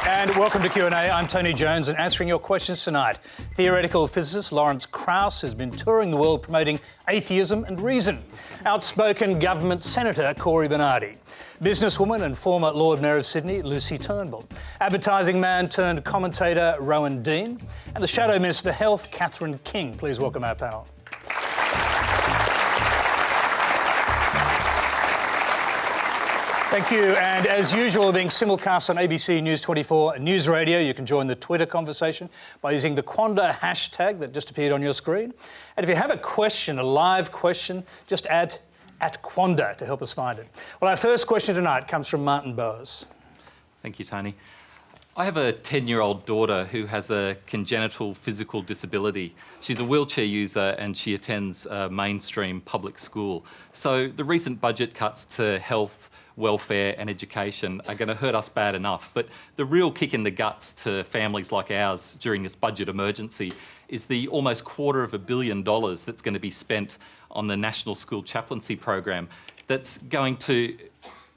And welcome to Q&A. I'm Tony Jones, and answering your questions tonight, theoretical physicist Lawrence Krauss has been touring the world promoting atheism and reason. Outspoken government senator Cory Bernardi. Businesswoman and former Lord Mayor of Sydney Lucy Turnbull. Advertising man turned commentator Rowan. And the Shadow Minister for Health Catherine King. Please welcome our panel. Thank you. And as usual, being simulcast on ABC News 24 News Radio, you can join the Twitter conversation by using the Quanda hashtag that just appeared on your screen. And if you have a question, a live question, just add @Quanda to help us find it. Well, our first question tonight comes from Martin Bowes. Thank you, Tony. I have a 10-year-old daughter who has a congenital physical disability. She's a wheelchair user and she attends a mainstream public school. So the recent budget cuts to health, welfare and education are going to hurt us bad enough. But the real kick in the guts to families like ours during this budget emergency is the almost $250 million that's going to be spent on the National School Chaplaincy program that's going to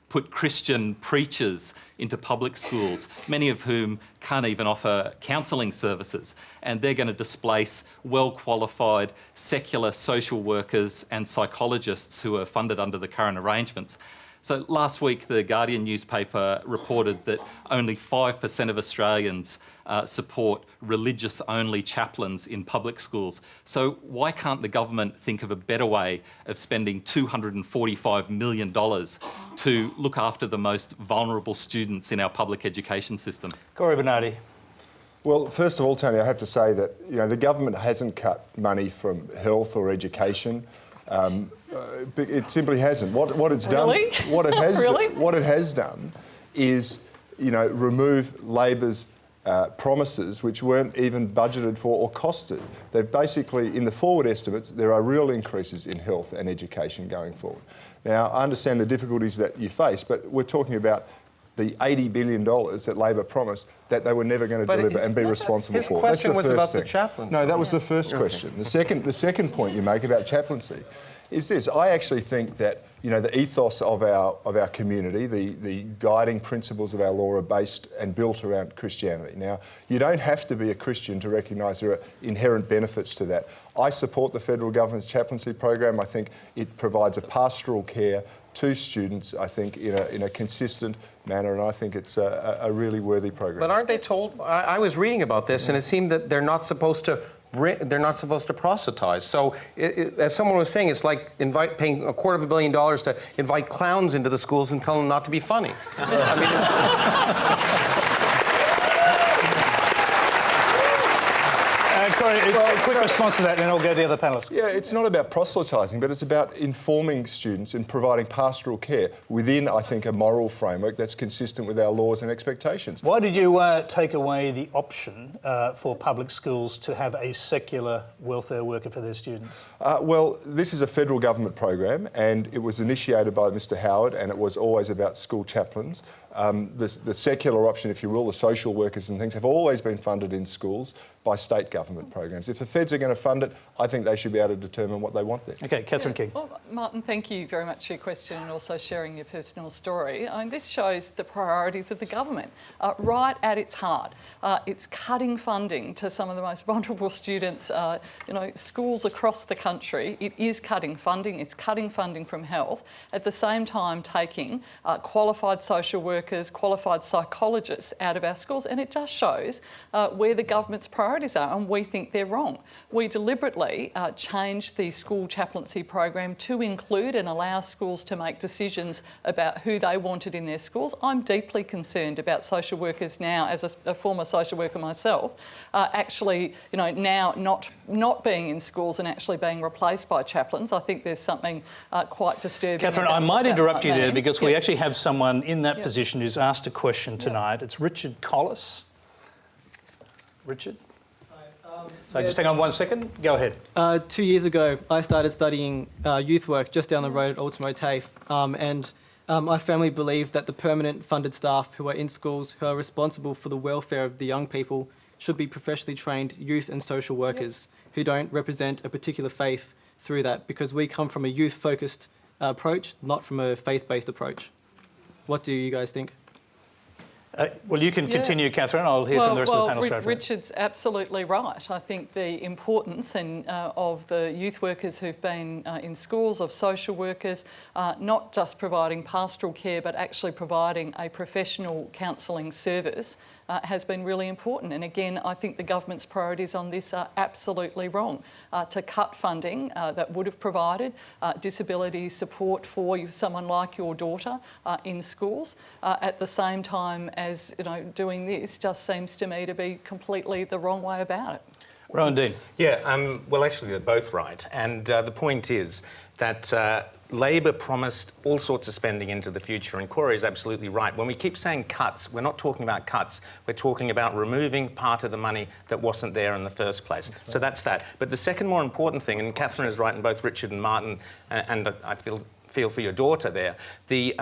put Christian preachers into public schools, many of whom can't even offer counselling services. And they're going to displace well-qualified secular social workers and psychologists who are funded under the current arrangements. So last week, the Guardian newspaper reported that only 5% of Australians support religious-only chaplains in public schools. So why can't the government think of a better way of spending $245 million to look after the most vulnerable students in our public education system? Cory Bernardi. Well, first of all, Tony, I have to say that the government hasn't cut money from health or education. It simply hasn't. What it's done, really? what it has, really? what it has done, is remove Labor's promises, which weren't even budgeted for or costed. They've basically, in the forward estimates, there are real increases in health and education going forward. Now, I understand the difficulties that you face, but we're talking about the $80 billion that Labor promised that they were never going to deliver and be responsible for. His question was about the chaplains. No, that was the first question. The second point you make about chaplaincy is this. I actually think that the ethos of our community, the guiding principles of our law are based and built around Christianity. Now, you don't have to be a Christian to recognise there are inherent benefits to that. I support the federal government's chaplaincy program. I think it provides a pastoral care to students, I think, in a consistent manner, and I think it's a really worthy program. But aren't they told? I was reading about this, and it seemed that they're not supposed to proselytize. So, as someone was saying, it's like paying $250 million to invite clowns into the schools and tell them not to be funny. Cory, a quick response to that, and then I'll go to the other panellists. Yeah, it's not about proselytising, but it's about informing students and providing pastoral care within, I think, a moral framework that's consistent with our laws and expectations. Why did you take away the option for public schools to have a secular welfare worker for their students? Well, this is a federal government program, and it was initiated by Mr Howard, and it was always about school chaplains. The secular option, if you will, the social workers and things, have always been funded in schools by state government programs. If the feds are going to fund it, I think they should be able to determine what they want there. OK, Catherine King. Well, Martin, thank you very much for your question and also sharing your personal story. This shows the priorities of the government. Right at its heart, it's cutting funding to some of the most vulnerable students, schools across the country. It is cutting funding. It's cutting funding from health. At the same time, taking qualified social workers, qualified psychologists out of our schools. And it just shows where the government's priorities are, and we think they're wrong. We deliberately changed the school chaplaincy program to include and allow schools to make decisions about who they wanted in their schools. I'm deeply concerned about social workers now, as a former social worker myself, actually, now not being in schools and actually being replaced by chaplains. I think there's something quite disturbing. Catherine, I might interrupt you there because we actually have someone in that position who's asked a question tonight. It's Richard Collis. Richard? So just hang on 1 second. Go ahead. 2 years ago, I started studying youth work just down the road at Ultimo TAFE, and my family believed that the permanent funded staff who are in schools, who are responsible for the welfare of the young people, should be professionally trained youth and social workers who don't represent a particular faith through that, because we come from a youth-focused approach, not from a faith-based approach. What do you guys think? Well, you can continue, Catherine. I'll hear from the rest of the panel straight away. Richard's absolutely right. I think the importance of the youth workers who've been in schools, of social workers, not just providing pastoral care, but actually providing a professional counselling service has been really important. And again, I think the government's priorities on this are absolutely wrong. To cut funding that would have provided disability support for someone like your daughter in schools at the same time as doing this just seems to me to be completely the wrong way about it. Rowan Dean. Yeah, well, actually, they're both right. And the point is that Labor promised all sorts of spending into the future, and Cory is absolutely right. When we keep saying cuts, we're not talking about cuts. We're talking about removing part of the money that wasn't there in the first place. So that's that. But the second more important thing, and Catherine is right, and both Richard and Martin, and I feel for your daughter there. The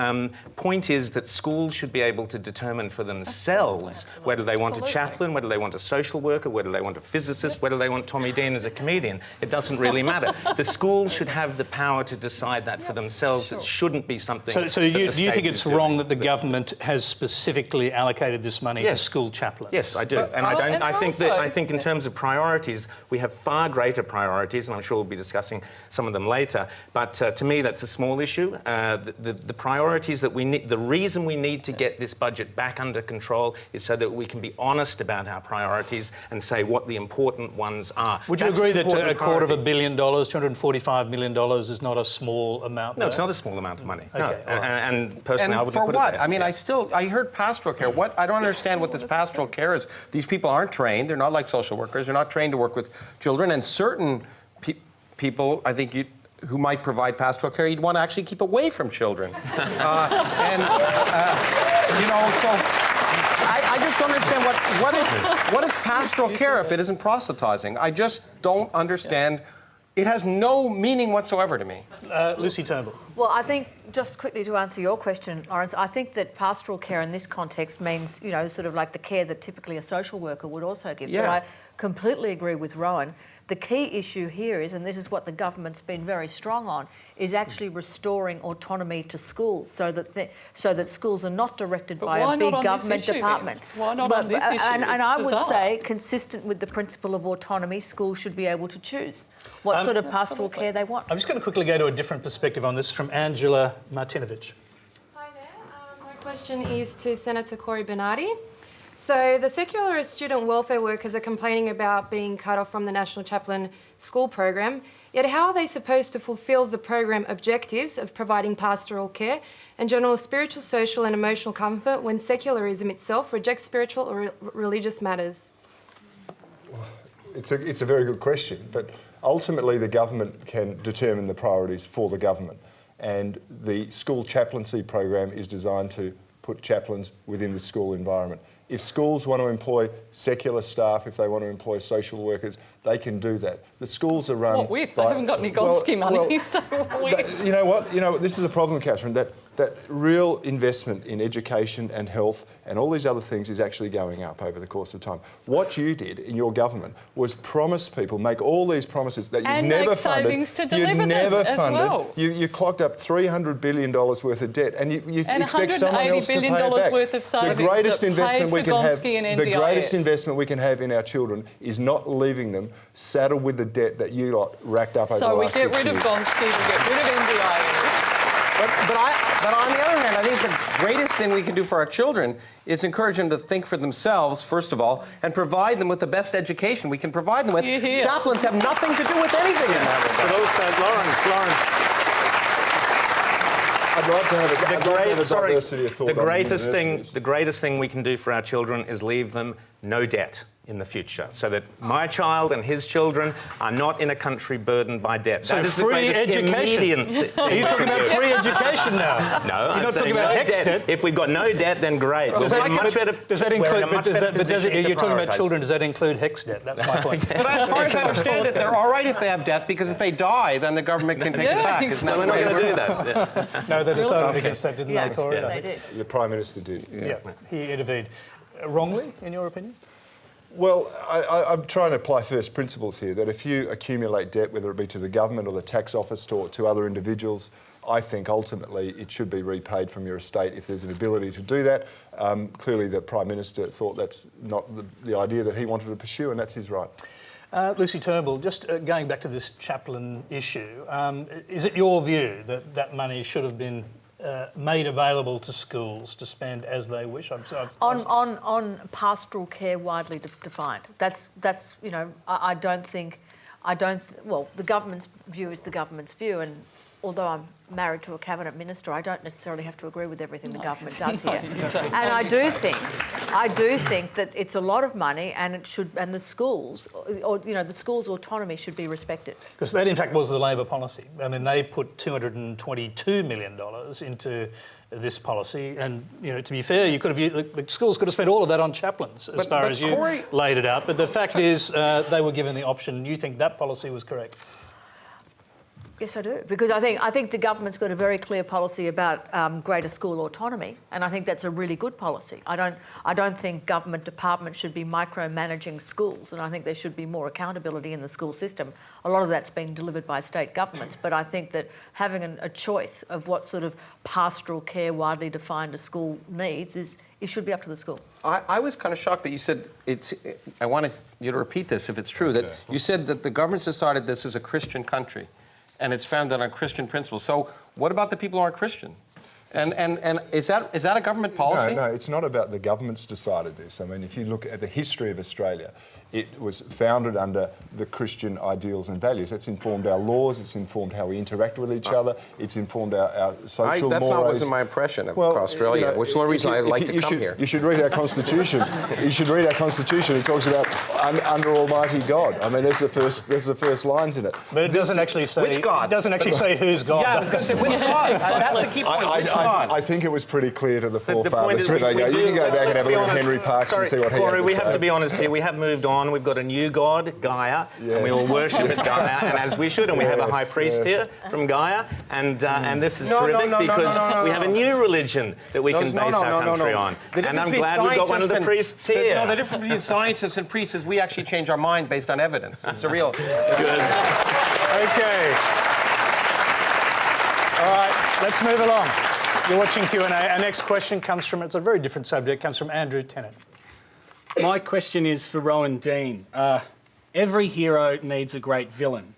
point is that schools should be able to determine for themselves whether they want a chaplain, whether they want a social worker, whether they want a physicist, whether they want Tommy Dean as a comedian. It doesn't really matter. The schools should have the power to decide that for themselves. It shouldn't be something. So do you think it's wrong that the government has specifically allocated this money to school chaplains? Yes, I do. And I think in terms of priorities, we have far greater priorities, and I'm sure we'll be discussing some of them later. But to me, that's a small issue. The priorities that we need, the reason we need to get this budget back under control is so that we can be honest about our priorities and say what the important ones are. Would you agree that $250 million, $245 million is not a small amount? No, it's not a small amount of money. Okay, no. And personally, I would for put what? it there. I mean, I heard pastoral care. What? I don't understand what this pastoral care is. These people aren't trained. They're not like social workers. They're not trained to work with children. And certain people, I think, who might provide pastoral care, you'd want to actually keep away from children. So I just don't understand what is pastoral care if it isn't proselytizing. I just don't understand. It has no meaning whatsoever to me. Lucy Turnbull. Well, I think, just quickly to answer your question, Lawrence, I think that pastoral care in this context means, sort of like the care that typically a social worker would also give. Yeah. But I completely agree with Rowan. The key issue here is, and this is what the government's been very strong on, is actually restoring autonomy to schools so that schools are not directed by a big government department. Why not on this issue? And I would say, consistent with the principle of autonomy, schools should be able to choose what sort of pastoral care they want. I'm just going to quickly go to a different perspective on this from Angela Martinovich. Hi there. My question is to Senator Cory Bernardi. So the secularist student welfare workers are complaining about being cut off from the National Chaplain School program, yet how are they supposed to fulfil the program objectives of providing pastoral care and general spiritual, social and emotional comfort when secularism itself rejects spiritual or religious matters? It's a very good question, but ultimately the government can determine the priorities for the government, and the school chaplaincy program is designed to put chaplains within the school environment. If schools want to employ secular staff, if they want to employ social workers, they can do that. The schools are run. What with? They haven't got any Goldsky money. So you know what? This is the problem, Catherine. That real investment in education and health and all these other things is actually going up over the course of time. What you did in your government was promise people, make all these promises that you never funded. Savings to deliver you never them funded. As well. You clocked up $300 billion worth of debt, and you expect someone else to pay it back. $180 billion worth of savings. The greatest investment we can have. The greatest investment we can have in our children is not leaving them saddled with the debt that you lot racked up over the last 6 years. So we get rid of Gonski, we get rid of NDIS. But on the other hand, I think the greatest thing we can do for our children is encourage them to think for themselves, first of all, and provide them with the best education we can provide them with. Chaplains have nothing to do with anything in that regard. Lawrence. Diversity of thought. The greatest thing we can do for our children is leave them no debt in the future, so that my child and his children are not in a country burdened by debt. So that is free education. Are you talking about free education now? No, you're not talking about HECS debt. If we've got no debt, then great. Does that include? You're talking about children. Does that include HECS debt? That's my point. But as far as I understand it, they're all right if they have debt, because if they die, then the government can take it back. Isn't that we're not going to do that. Yeah. No, they decided against that, didn't they, Cory? They did. The Prime Minister did. Yeah, he intervened. Wrongly, in your opinion? Well, I'm trying to apply first principles here, that if you accumulate debt, whether it be to the government or the tax office or to other individuals, I think ultimately it should be repaid from your estate if there's an ability to do that. Clearly the Prime Minister thought that's not the idea that he wanted to pursue, and that's his right. Lucy Turnbull, just going back to this chaplain issue, is it your view that that money should have been made available to schools to spend as they wish? On pastoral care widely defined. That's you know, well, the government's view is the government's view, and although I'm married to a cabinet minister, I don't necessarily have to agree with everything the government does here. And I do think that it's a lot of money, and the schools, or you know, the schools' autonomy should be respected. Because that, in fact, was the Labor policy. I mean, they put $222 million into this policy, and you know, to be fair, you could have the schools could have spent all of that on chaplains, as far as you Cory laid it out. But the fact is, they were given the option. You think that policy was correct? Yes, I do, because I think the government's got a very clear policy about greater school autonomy, and I think that's a really good policy. I don't think government departments should be micromanaging schools, and I think there should be more accountability in the school system. A lot of that's been delivered by state governments, but I think that having a choice of what sort of pastoral care widely defined a school needs it should be up to the school. I was kind of shocked that you said I want you to repeat this if it's true, that you said that the government's decided this is a Christian country, and it's founded on Christian principles. So what about the people who aren't Christian? And is that a government policy? No, it's not about the government's decided this. I mean, if you look at the history of Australia, it was founded under the Christian ideals and values. It's informed our laws, it's informed how we interact with each other, it's informed our social That's mores. not wasn't my impression of Australia, which is the only reason I like to come here. You should read our Constitution. You should read our Constitution. It talks about under Almighty God. I mean, there's the first lines in it. But it doesn't actually say... Which God? It doesn't actually say whose God. Yeah, I was going to say, which God? That's the key point, which God? I think it was pretty clear to the point forefathers. is You can go back and have a look at Henry Parkes and see what he had Cory, to we say. have to be honest here. We have moved on. We've got a new God, Gaia, and we all worship at Gaia, and as we should. And we have a high priest here from Gaia, and this is terrific because we have a new religion that we can base our country on. And I'm glad we've got one of the priests here. No, the difference between scientists and priests is we actually change our mind based on evidence. It's a real... Good. Okay. All right, let's move along. You're watching Q&A. Our next question comes from, it's a very different subject, comes from Andrew Tennant. My question is for Rowan Dean. Every hero needs a great villain.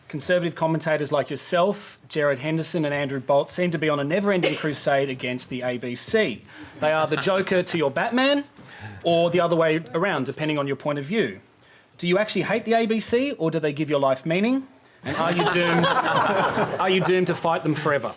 Conservative commentators like yourself, Gerard Henderson and Andrew Bolt seem to be on a never-ending crusade against the ABC. They are the Joker to your Batman, or the other way around, depending on your point of view. Do you actually hate the ABC, or do they give your life meaning? And are you doomed to fight them forever?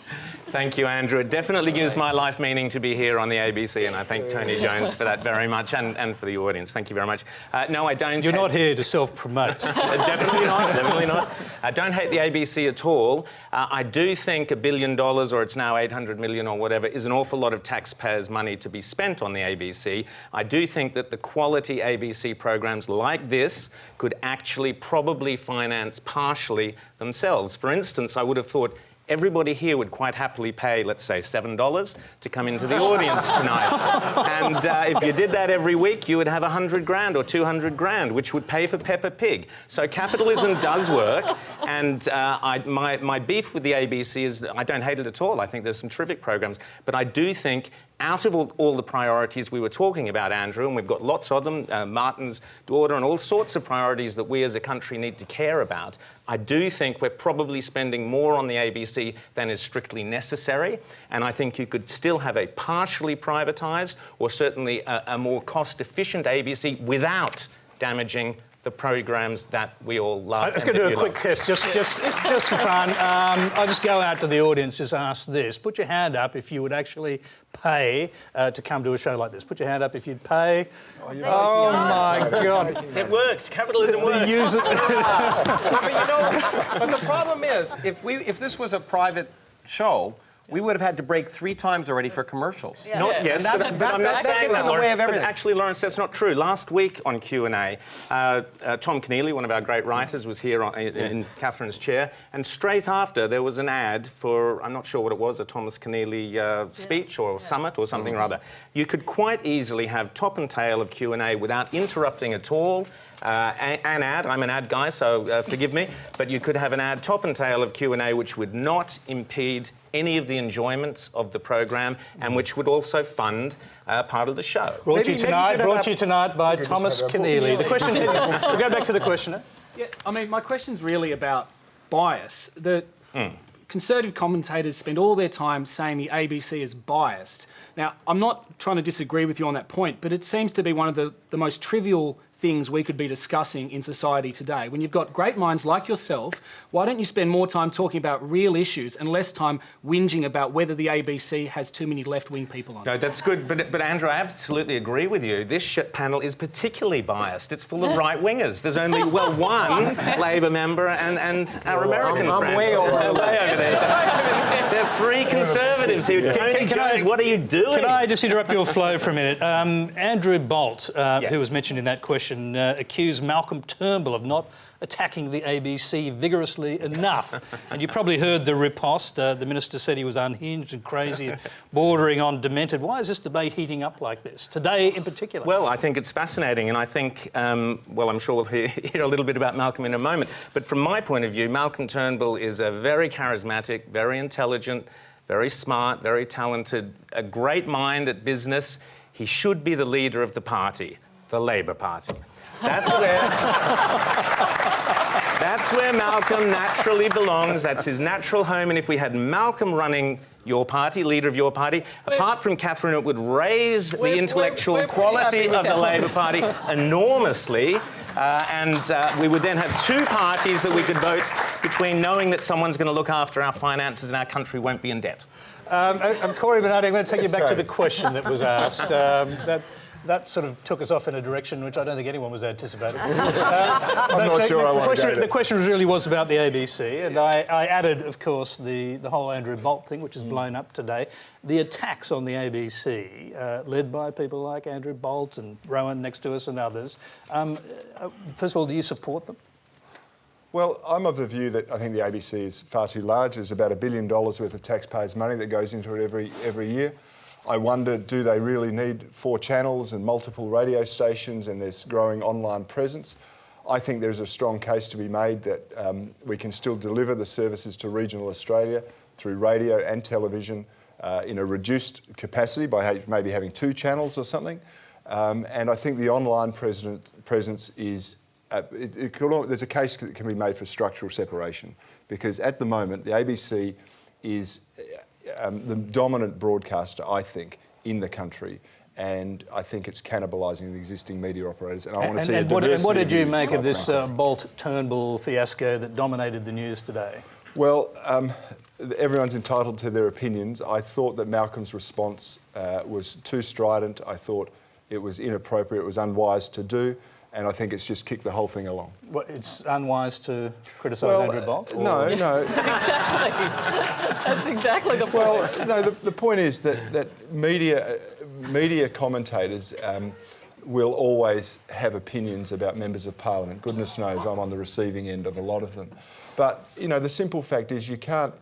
Thank you, Andrew. It definitely gives my life meaning to be here on the ABC, and I thank Tony Jones for that very much, and for the audience. Thank you very much. No, I don't. You're not here to self-promote. Definitely not. Definitely not. I don't hate the ABC at all. I do think $1 billion, or it's now 800 million or whatever, is an awful lot of taxpayers' money to be spent on the ABC. I do think that the quality ABC programs like this could actually probably finance partially themselves. For instance, I would have thought everybody here would quite happily pay, let's say, $7 to come into the audience tonight. And if you did that every week, you would have 100 grand or 200 grand, which would pay for Peppa Pig. So capitalism does work. And my beef with the ABC is I don't hate it at all. I think there's some terrific programs. But I do think out of all the priorities we were talking about, Andrew, and we've got lots of them, Martin's daughter and all sorts of priorities that we as a country need to care about, I do think we're probably spending more on the ABC than is strictly necessary. And I think you could still have a partially privatised or certainly a more cost-efficient ABC without damaging the programs that we all love. Let's go do a quick test, just for fun. I'll just go out to the audience, just ask this. Put your hand up if you would actually pay to come to a show like this. Put your hand up if you'd pay. Oh my God. It works. Capitalism works. Use it. But the problem is, if this was a private show, we would have had to break 3 times already for commercials. Yeah. Not yes, And but I'm not that saying gets that, in the way of Lawrence. everything. But actually, Lawrence, that's not true. Last week on Q&A, Tom Keneally, one of our great writers, was here in Catherine's chair, and straight after there was an ad for, I'm not sure what it was, a Thomas Keneally speech or summit or something or other. You could quite easily have top and tail of Q&A without interrupting at all. an ad. I'm an ad guy, so forgive me. But you could have an ad top and tail of Q&A which would not impede any of the enjoyment of the program and which would also fund part of the show. Brought to you tonight by Thomas Keneally. The question is, we'll go back to the questioner. Yeah, I mean, my question's really about bias. The Conservative commentators spend all their time saying the ABC is biased. Now, I'm not trying to disagree with you on that point, but it seems to be one of the most trivial things we could be discussing in society today. When you've got great minds like yourself, why don't you spend more time talking about real issues and less time whinging about whether the ABC has too many left-wing people on it? No, that's good. But Andrew, I absolutely agree with you. This panel is particularly biased. It's full of right-wingers. There's only, well, one Labor member and our American friend. I'm way over there. There are three Conservatives here. Tony Jones, what are you doing? Can I just interrupt your flow for a minute? Andrew Bolt, who was mentioned in that question, accused Malcolm Turnbull of not attacking the ABC vigorously enough. And you probably heard the riposte. The minister said he was unhinged and crazy, bordering on demented. Why is this debate heating up like this, today in particular? Well, I think it's fascinating, and I think, well, I'm sure we'll hear a little bit about Malcolm in a moment. But from my point of view, Malcolm Turnbull is a very charismatic, very intelligent, very smart, very talented, a great mind at business. He should be the leader of the party. The Labor Party. That's where Malcolm naturally belongs. That's his natural home. And if we had Malcolm running your party, leader of your party, apart from Catherine, it would raise the intellectual quality of the Labor Party enormously. And we would then have two parties that we could vote between, knowing that someone's going to look after our finances and our country won't be in debt. Cory Bernardi, I'm going to take you back to the question that was asked. That sort of took us off in a direction which I don't think anyone was anticipating. I'm not sure I want to go there. The question really was about the ABC, and I added, of course, the whole Andrew Bolt thing, which is blown up today. The attacks on the ABC, led by people like Andrew Bolt and Rowan next to us and others. First of all, do you support them? Well, I'm of the view that I think the ABC is far too large. There's about $1 billion worth of taxpayers' money that goes into it every year. I wonder, do they really need 4 channels and multiple radio stations and this growing online presence? I think there's a strong case to be made that we can still deliver the services to regional Australia through radio and television in a reduced capacity by maybe having 2 channels or something. And I think the online presence is, there's a case that can be made for structural separation, because at the moment the ABC is the dominant broadcaster, I think, in the country, and I think it's cannibalising the existing media operators. And I want to see a diversity. And what did you make of this Bolt-Turnbull fiasco that dominated the news today? Well, everyone's entitled to their opinions. I thought that Malcolm's response was too strident. I thought it was inappropriate, it was unwise to do. And I think it's just kicked the whole thing along. What, it's unwise to criticise Andrew Bolt? No. Exactly. That's exactly the point. Well, no, the point is that media commentators will always have opinions about members of Parliament. Goodness knows I'm on the receiving end of a lot of them. But, you know, the simple fact is you can't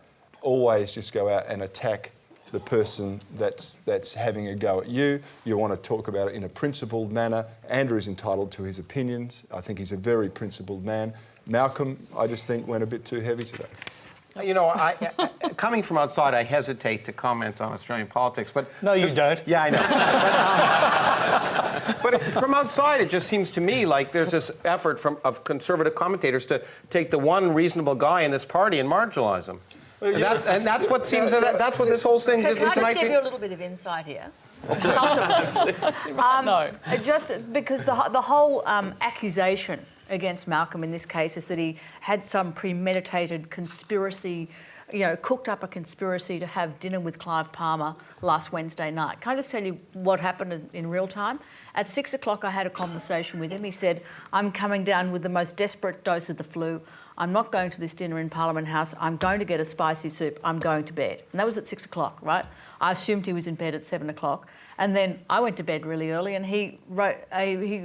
always just go out and attack the person that's having a go at you. You want to talk about it in a principled manner. Andrew is entitled to his opinions. I think he's a very principled man. Malcolm, I just think, went a bit too heavy today. You know, coming from outside, I hesitate to comment on Australian politics, but... No, you don't. Yeah, I know. But from outside, it just seems to me like there's this effort of Conservative commentators to take the one reasonable guy in this party and marginalise him. And that's what seems. That's what this whole thing is. Can I just give you a little bit of insight here? No. Just because the whole accusation against Malcolm in this case is that he had some premeditated conspiracy, cooked up a conspiracy to have dinner with Clive Palmer last Wednesday night. Can I just tell you what happened in real time? At 6 o'clock, I had a conversation with him. He said, "I'm coming down with the most desperate dose of the flu. I'm not going to this dinner in Parliament House. I'm going to get a spicy soup. I'm going to bed." And that was at 6 o'clock, right? I assumed he was in bed at 7 o'clock. And then I went to bed really early, and he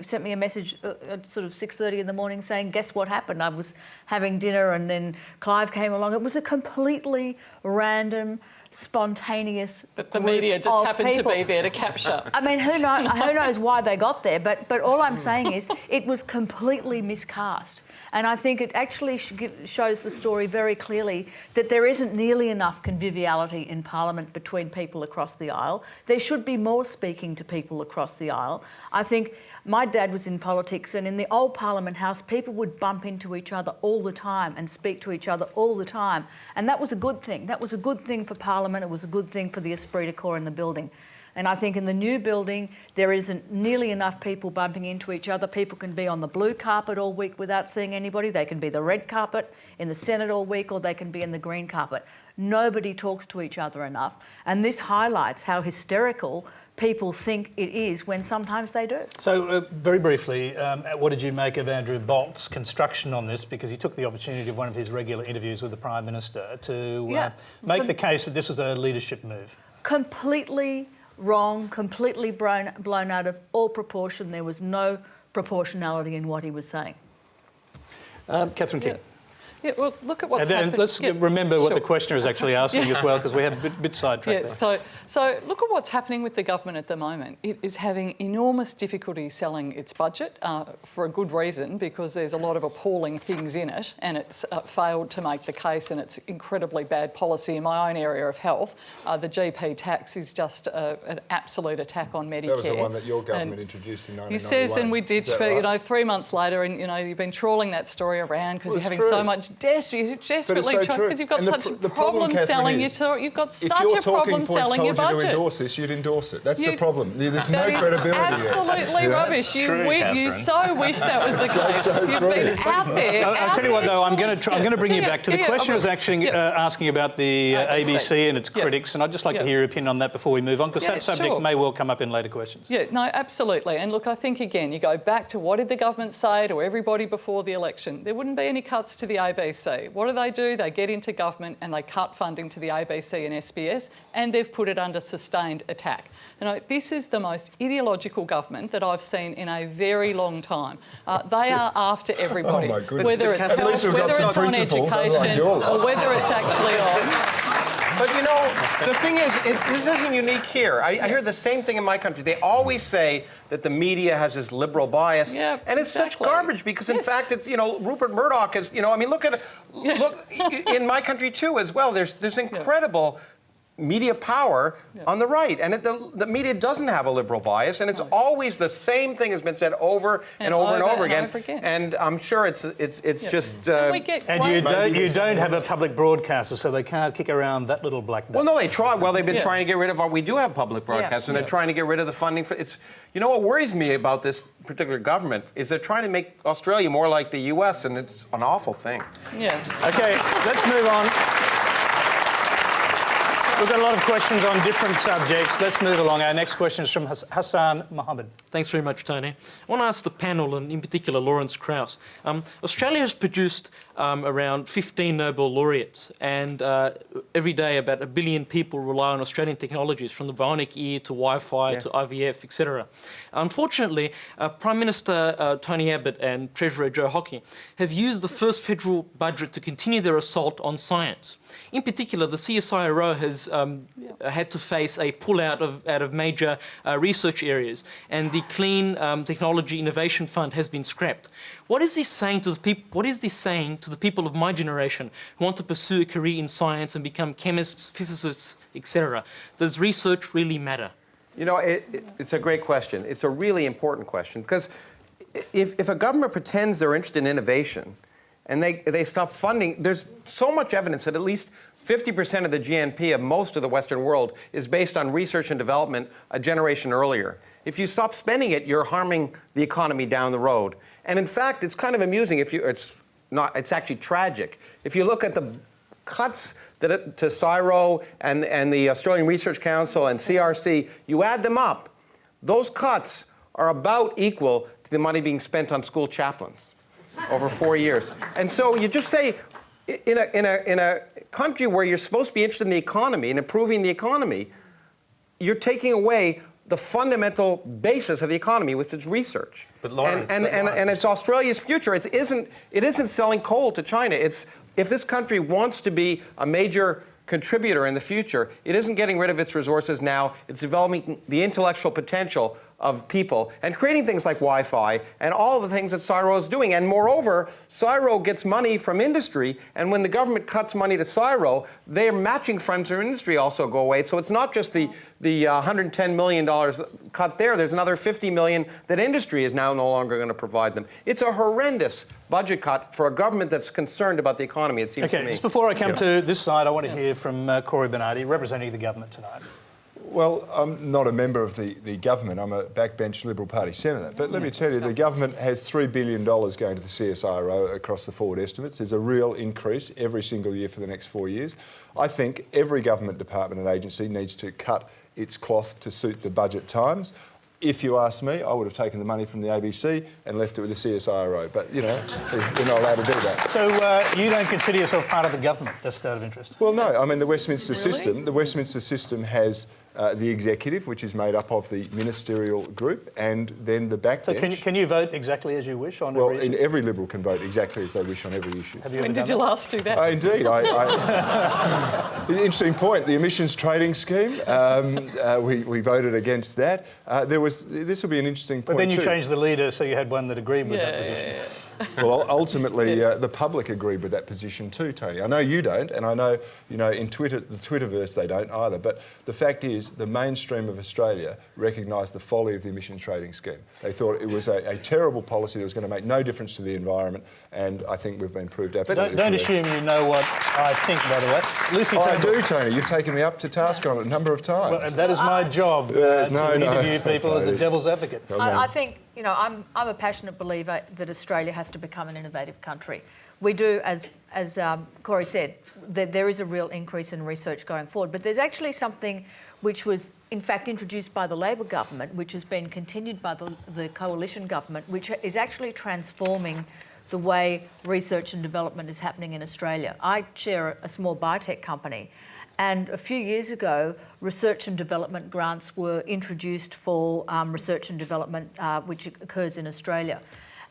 sent me a message at sort of 6:30 in the morning saying, "Guess what happened? I was having dinner and then Clive came along." It was a completely random, spontaneous But the media just happened to be there to capture. I mean, who knows why they got there, but all I'm saying is it was completely miscast. And I think it actually shows the story very clearly that there isn't nearly enough conviviality in Parliament between people across the aisle. There should be more speaking to people across the aisle. I think my dad was in politics, and in the old Parliament House, people would bump into each other all the time and speak to each other all the time. And that was a good thing. That was a good thing for Parliament. It was a good thing for the esprit de corps in the building. And I think in the new building, there isn't nearly enough people bumping into each other. People can be on the blue carpet all week without seeing anybody. They can be the red carpet in the Senate all week, or they can be in the green carpet. Nobody talks to each other enough. And this highlights how hysterical people think it is when sometimes they do. So, very briefly, what did you make of Andrew Bolt's construction on this? Because he took the opportunity of one of his regular interviews with the Prime Minister to make the case that this was a leadership move. Completely wrong, completely blown out of all proportion. There was no proportionality in what he was saying. Catherine King. Yeah, well, look at what's happened. Let's remember what the questioner is actually asking as well, because we had a bit sidetracked there. So look at what's happening with the government at the moment. It is having enormous difficulty selling its budget for a good reason, because there's a lot of appalling things in it, and it's failed to make the case, and it's incredibly bad policy in my own area of health. The GP tax is just an absolute attack on Medicare. That was the one that your government introduced in 1991. He says, and we did for right? 3 months later, and you've been trawling that story around because you're having so much desperately trying, because you've got such a problem selling your you've got such a problem selling your budget. If your talking points told you to endorse this, you'd endorse it. That's the problem. There's no credibility. Absolutely rubbish. You so wish that was the case. You've been out there. I'll tell you what, though, I'm going to bring you back to the question. I was actually asking about the ABC and its critics, and I'd just like to hear your opinion on that before we move on, because that subject may well come up in later questions. Yeah, no, absolutely. And look, I think again, you go back to what did the government say to everybody before the election? There wouldn't be any cuts to the ABC. What do? They get into government and they cut funding to the ABC and SBS, and they've put it under sustained attack. This is the most ideological government that I've seen in a very long time. They are after everybody, whether it's health, whether it's on education, or whether it's actually on... But the thing is this isn't unique here. I hear the same thing in my country. They always say that the media has this liberal bias, and it's such garbage because, in fact, it's Rupert Murdoch is look in my country too as well. There's incredible media power on the right, and the media doesn't have a liberal bias, and it's always the same thing has been said over and over again. And I'm sure it's just. And you don't have a public broadcaster, so they can't kick around that little black box. Well, no, they try. Well, they've been trying to get rid of we do have public broadcasters, and they're trying to get rid of the funding for it's. What worries me about this particular government is they're trying to make Australia more like the US, and it's an awful thing. Yeah. Okay, let's move on. We've got a lot of questions on different subjects. Let's move along. Our next question is from Hassan Mohammed. Thanks very much, Tony. I want to ask the panel, and in particular Lawrence Krauss. Australia has produced around 15 Nobel laureates, and every day about 1 billion people rely on Australian technologies, from the bionic ear to Wi-Fi to IVF, etc. Unfortunately, Prime Minister Tony Abbott and Treasurer Joe Hockey have used the first federal budget to continue their assault on science. In particular, the CSIRO has had to face a pull-out out of major research areas, and the Clean Technology Innovation Fund has been scrapped. What is this saying to the people? What is this saying to the people of my generation who want to pursue a career in science and become chemists, physicists, etc.? Does research really matter? It's a great question. It's a really important question, because if a government pretends they're interested in innovation and they stop funding, there's so much evidence that at least 50% of the GNP of most of the Western world is based on research and development a generation earlier. If you stop spending it, you're harming the economy down the road. And in fact, it's kind of amusing it's actually tragic. If you look at the cuts to CSIRO and the Australian Research Council and CRC, you add them up, those cuts are about equal to the money being spent on school chaplains over 4 years. And so you just say, in a country where you're supposed to be interested in the economy and improving the economy, you're taking away the fundamental basis of the economy, which is research. But Lawrence, and it's Australia's future. It isn't selling coal to China. If this country wants to be a major contributor in the future. It isn't getting rid of its resources now. It's developing the intellectual potential of people and creating things like Wi-Fi and all of the things that CSIRO is doing. And moreover, CSIRO gets money from industry, and when the government cuts money to CSIRO, their matching funds from industry also go away. So it's not just the $110 million cut there. There's another $50 million that industry is now no longer going to provide them. It's a horrendous budget cut for a government that's concerned about the economy, it seems to me. Okay, just before I come to this side, I want to hear from Cory Bernardi, representing the government tonight. Well, I'm not a member of the government. I'm a backbench Liberal Party senator. But let me tell you, the government has $3 billion going to the CSIRO across the forward estimates. There's a real increase every single year for the next 4 years. I think every government department and agency needs to cut its cloth to suit the budget times. If you ask me, I would have taken the money from the ABC and left it with the CSIRO. But, you know, we're not allowed to do that. So you don't consider yourself part of the government, just out of interest? Well, no. I mean, the Westminster system has the executive, which is made up of the ministerial group, and then the backbench. So can you vote exactly as you wish on well, every issue? every Liberal can vote exactly as they wish on every issue. When did you last do that? Indeed. The interesting point, the emissions trading scheme, we voted against that. This will be an interesting point But then you too. changed the leader, so you had one that agreed with that position. Yeah. Well, ultimately, the public agreed with that position too, Tony. I know you don't, and I know, in the Twitterverse they don't either. But the fact is, the mainstream of Australia recognised the folly of the emissions trading scheme. They thought it was a terrible policy that was going to make no difference to the environment, and I think we've been proved absolutely Don't correct. assume you know what I think, by the way. Lucy I Turnbull. do, Tony. You've taken me up to task on it a number of times. Well, that is my job, to interview people as a Tony. devil's advocate. I think, I'm a passionate believer that Australia has to become an innovative country. We do, as Cory said, there is a real increase in research going forward, but there's actually something which was in fact introduced by the Labor government, which has been continued by the coalition government, which is actually transforming the way research and development is happening in Australia. I chair a small biotech company, and a few years ago, research and development grants were introduced for research and development which occurs in Australia.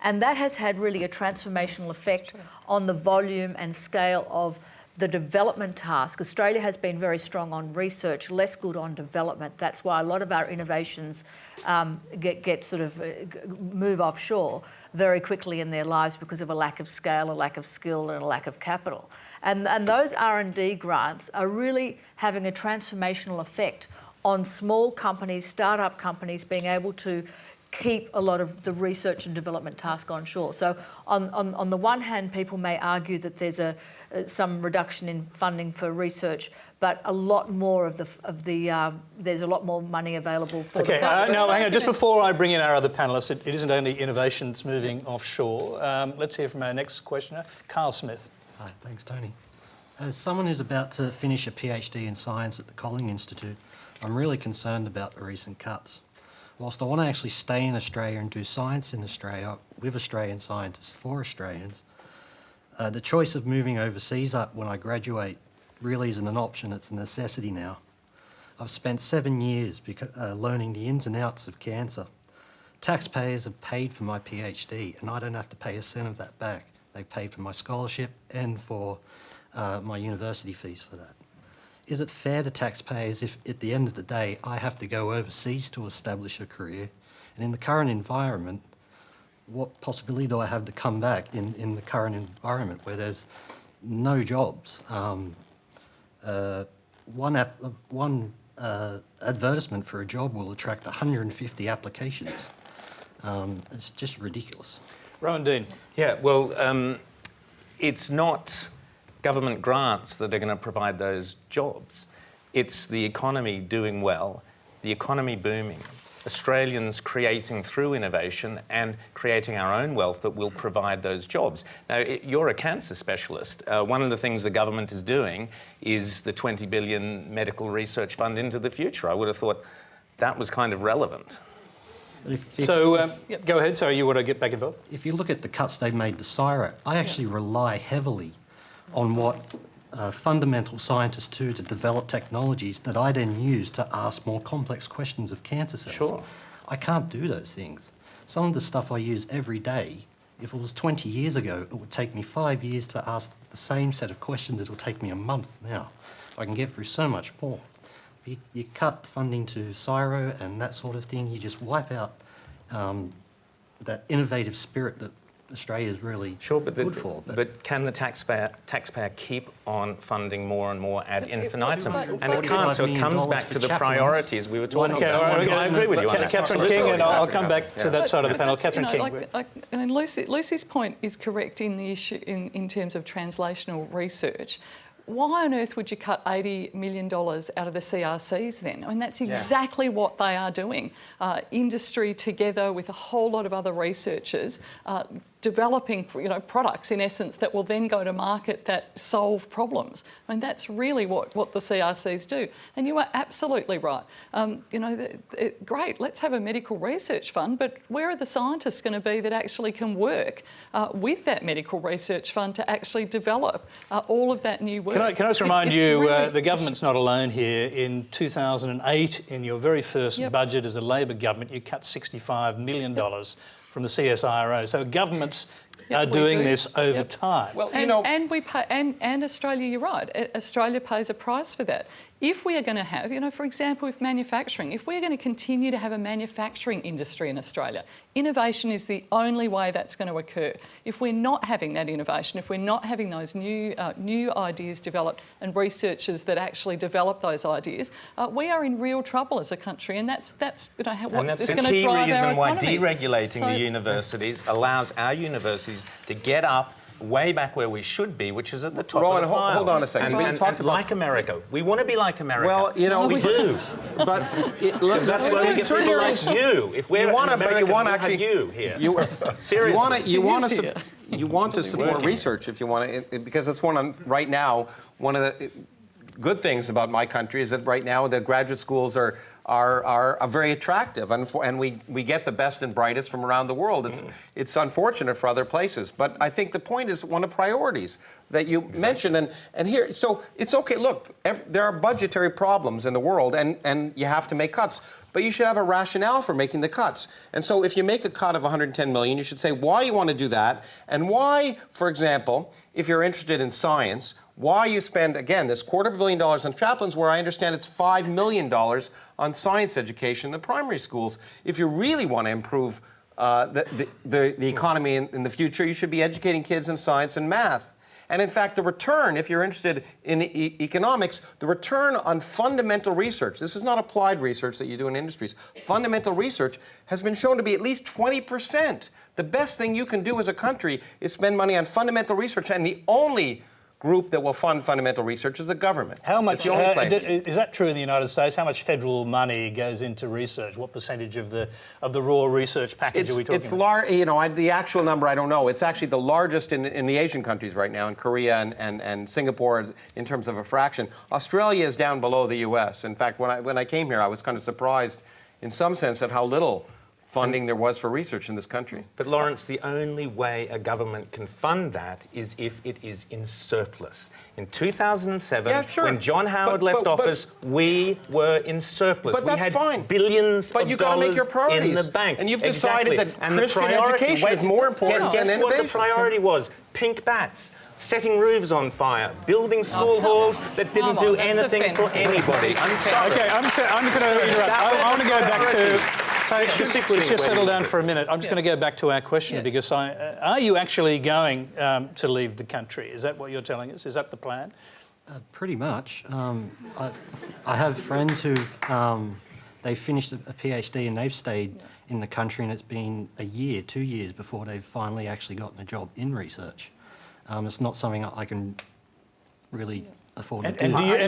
And that has had really a transformational effect on the volume and scale of the development task. Australia has been very strong on research, less good on development. That's why a lot of our innovations move offshore very quickly in their lives because of a lack of scale, a lack of skill, and a lack of capital. And those R&D grants are really having a transformational effect on small companies, start-up companies being able to keep a lot of the research and development task onshore. So on the one hand, people may argue that there's some reduction in funding for research, but a lot more there's a lot more money available for Okay, the now hang on, just before I bring in our other panellists, it isn't only innovation that's moving offshore. Let's hear from our next questioner, Carl Smith. Hi, thanks, Tony. As someone who's about to finish a PhD in science at the Colling Institute, I'm really concerned about the recent cuts. Whilst I want to actually stay in Australia and do science in Australia with Australian scientists for Australians, the choice of moving overseas when I graduate really isn't an option, it's a necessity now. I've spent 7 years learning the ins and outs of cancer. Taxpayers have paid for my PhD and I don't have to pay a cent of that back. They've paid for my scholarship and for my university fees for that. Is it fair to taxpayers if at the end of the day I have to go overseas to establish a career? And in the current environment, what possibility do I have to come back in the current environment where there's no jobs? One advertisement for a job will attract 150 applications. It's just ridiculous. Rowan Dean. Yeah, well, it's not government grants that are going to provide those jobs. It's the economy doing well, the economy booming, Australians creating through innovation and creating our own wealth that will provide those jobs. Now, you're a cancer specialist. One of the things the government is doing is the $20 billion medical research fund into the future. I would have thought that was kind of relevant. Go ahead. Sorry, you want to get back involved? If you look at the cuts they've made to CSIRO, I actually rely heavily on what fundamental scientists do to develop technologies that I then use to ask more complex questions of cancer cells. Sure. I can't do those things. Some of the stuff I use every day, if it was 20 years ago, it would take me 5 years to ask the same set of questions. It will take me a month now. I can get through so much more. You cut funding to CSIRO and that sort of thing, you just wipe out that innovative spirit that Australia is really good for. But can the taxpayer keep on funding more and more ad infinitum? And it $245 can't, so it comes million back to for the chaplains. priorities we were talking Okay, all about. right, I agree with you on that. Catherine King, and I'll come back to that side of the panel. Catherine King. I mean, Lucy's point is correct in the issue in terms of translational research. Why on earth would you cut $80 million out of the CRCs then? I mean, that's exactly what they are doing. Industry together with a whole lot of other researchers developing, products in essence that will then go to market that solve problems. I mean, that's really what the CRCs do. And you are absolutely right. Great, let's have a medical research fund, but where are the scientists going to be that actually can work with that medical research fund to actually develop all of that new work? Can I just remind you, the government's not alone here. In 2008, in your very first budget as a Labor government, you cut $65 million from the CSIRO. So governments are doing this over time. Well, and we pay, and Australia, you're right, Australia pays a price for that. If we are going to have, for example, with manufacturing, if we're going to continue to have a manufacturing industry in Australia, innovation is the only way that's going to occur. If we're not having that innovation, if we're not having those new ideas developed and researchers that actually develop those ideas, we are in real trouble as a country, and that's what is going to drive our economy. And that's the key reason why deregulating the universities allows our universities to get up way back where we should be, which is at the top Rowan, of the pile. hold on a second. And like America. We want to be like America. Well, we do. But that's why we get people like you. If we're American, we have you here. Seriously. You want to support research if you want to, because it's right now, one of the good things about my country is that right now the graduate schools are very attractive, and we get the best and brightest from around the world. It's unfortunate for other places, but I think the point is one of priorities that you mentioned, and here, so it's okay. Look, there are budgetary problems in the world, and you have to make cuts. But you should have a rationale for making the cuts. And so if you make a cut of $110 million, you should say why you want to do that, and why, for example, if you're interested in science, why you spend, again, this $250 million on chaplains, where I understand it's $5 million on science education in the primary schools. If you really want to improve the economy in the future, you should be educating kids in science and math. And in fact, the return, if you're interested in economics, the return on fundamental research, this is not applied research that you do in industries, fundamental research has been shown to be at least 20%. The best thing you can do as a country is spend money on fundamental research, and the only group that will fund fundamental research is the government. How much, is that true in the United States? How much federal money goes into research? What percentage of the raw research package are we talking about? The actual number I don't know. It's actually the largest in the Asian countries right now, in Korea and Singapore in terms of a fraction. Australia is down below the US. In fact, when I came here, I was kind of surprised in some sense at how little funding there was for research in this country. But Lawrence, the only way a government can fund that is if it is in surplus. In 2007, when John Howard left office, we were in surplus. But that's fine. We had billions but of you got to make your dollars in priorities. the bank. And you've decided that Christian education is more important than innovation. Guess what the priority was? Pink bats. Setting roofs on fire, building school halls that didn't do anything for anybody. I'm sorry. Okay, I'm going to interrupt. I want to go back to... Just settle down for a minute. I'm just going to go back to our question because are you actually going to leave the country? Is that what you're telling us? Is that the plan? Pretty much. I have friends who they finished a PhD and they've stayed in the country, and it's been a year, 2 years before they've finally actually gotten a job in research. It's not something I can really afford to do. My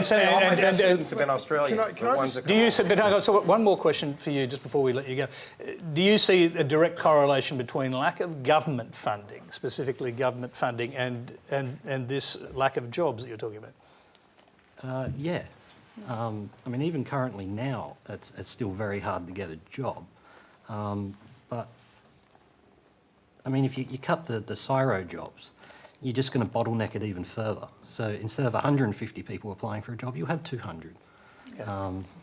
students have been Australian. So one more question for you just before we let you go. Do you see a direct correlation between lack of government funding, specifically government funding, and this lack of jobs that you're talking about? Yeah. I mean, even currently now, it's still very hard to get a job. But, I mean, if you cut the CSIRO jobs, you're just going to bottleneck it even further. So instead of 150 people applying for a job, you'll have 200. Okay.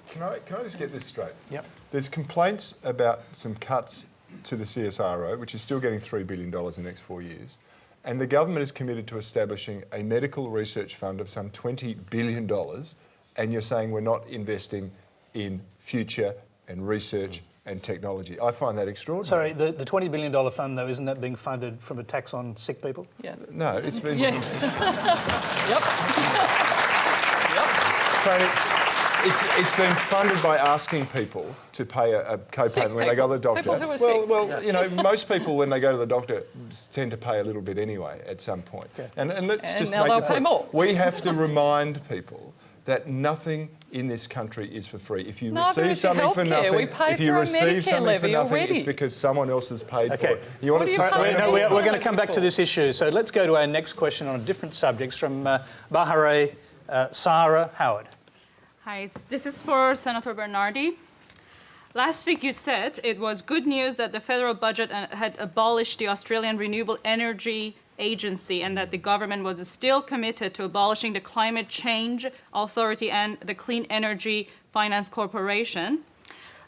Can I just get this straight? Yep. There's complaints about some cuts to the CSIRO, which is still getting $3 billion in the next 4 years. And the government is committed to establishing a medical research fund of some $20 billion, and you're saying we're not investing in future and research and technology. I find that extraordinary. Sorry, the $20 billion fund, though, isn't that being funded from a tax on sick people? Yeah. No, it's been... Yes. Tony, it's been funded by asking people to pay a co-payment when they go to the doctor. People who are sick. Well, you know, most people when they go to the doctor tend to pay a little bit anyway at some point. Okay. And let's And just now make they'll the pay point. more. We have to remind people that nothing in this country is for free. If you receive something for healthcare. We nothing, pay if you for our receive Medicare something for levy nothing, already. it's because someone else has paid for Okay. it. You want What to are you say? saying? No, we're going to come back to this issue. So let's go to our next question on a different subject from Bahare Sarah Howard. Hi, this is for Senator Bernardi. Last week you said it was good news that the federal budget had abolished the Australian Renewable Energy Agency and that the government was still committed to abolishing the Climate Change Authority and the Clean Energy Finance Corporation.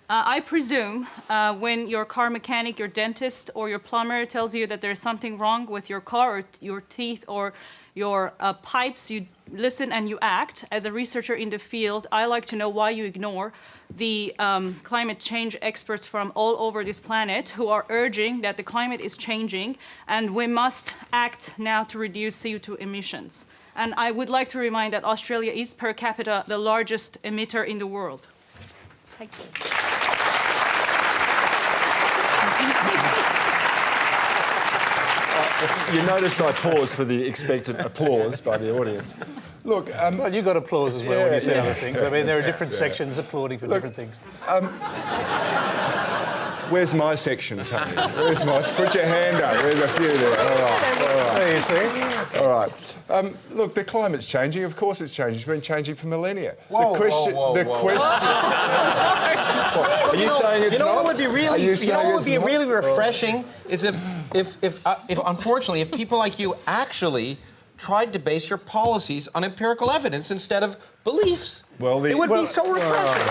I presume when your car mechanic, your dentist, or your plumber tells you that there's something wrong with your car or your teeth or your pipes, you listen and you act. As a researcher in the field, I like to know why you ignore the climate change experts from all over this planet who are urging that the climate is changing and we must act now to reduce CO2 emissions. And I would like to remind that Australia is per capita the largest emitter in the world. Thank you. You notice I pause for the expected applause by the audience. Look, Well, you got applause as well when you say yeah. other things. I mean, there are different sections applauding for different things. Where's my section, Tony? Where's my... Put your hand up. There's a few there. All right. There you see. All right. Look, the climate's changing. Of course it's changing. It's been changing for millennia. Whoa, the question... whoa, the whoa. question... Are you saying it's You know not? what would be really, you you know what would be saying it's really not? refreshing is if unfortunately, if people like you actually tried to base your policies on empirical evidence instead of beliefs. Well, it would be so refreshing.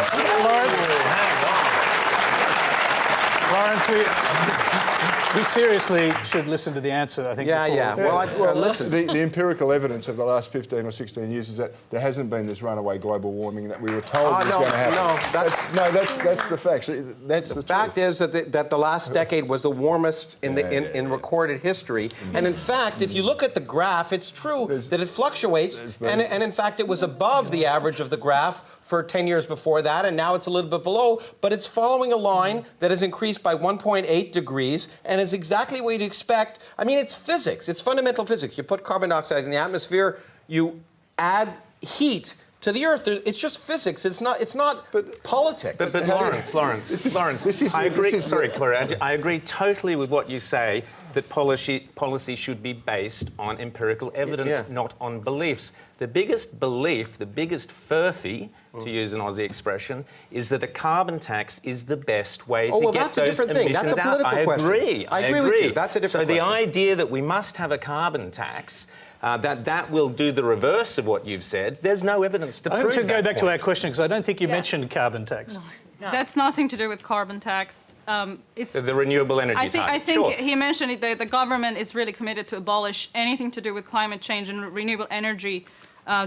Lawrence, we seriously should listen to the answer, I think. Yeah. before. Well, listen. The empirical evidence of the last 15 or 16 years is that there hasn't been this runaway global warming that we were told was going to happen. That's the facts. That's the fact truth. is that the last decade was the warmest in recorded history. And in fact, if you look at the graph, it's true that it fluctuates. And in fact, it was above the average of the graph for 10 years before that, and now it's a little bit below, but it's following a line that has increased by 1.8 degrees, and is exactly what you'd expect. I mean, it's physics. It's fundamental physics. You put carbon dioxide in the atmosphere, you add heat to the Earth. It's just physics. It's not politics. But Lawrence, I agree. Sorry, Cory. I agree totally with what you say, that policy should be based on empirical evidence, not on beliefs. The biggest belief, the biggest furphy, to use an Aussie expression, is that a carbon tax is the best way to get those emissions out. That's a different thing. That's a political question. I agree with you. That's a different question. So the idea that we must have a carbon tax, that will do the reverse of what you've said, there's no evidence to prove that. I want to go back to our question, because I don't think you mentioned carbon tax. No. That's nothing to do with carbon tax. It's the renewable energy target. I think he mentioned it, that the government is really committed to abolish anything to do with climate change and renewable energy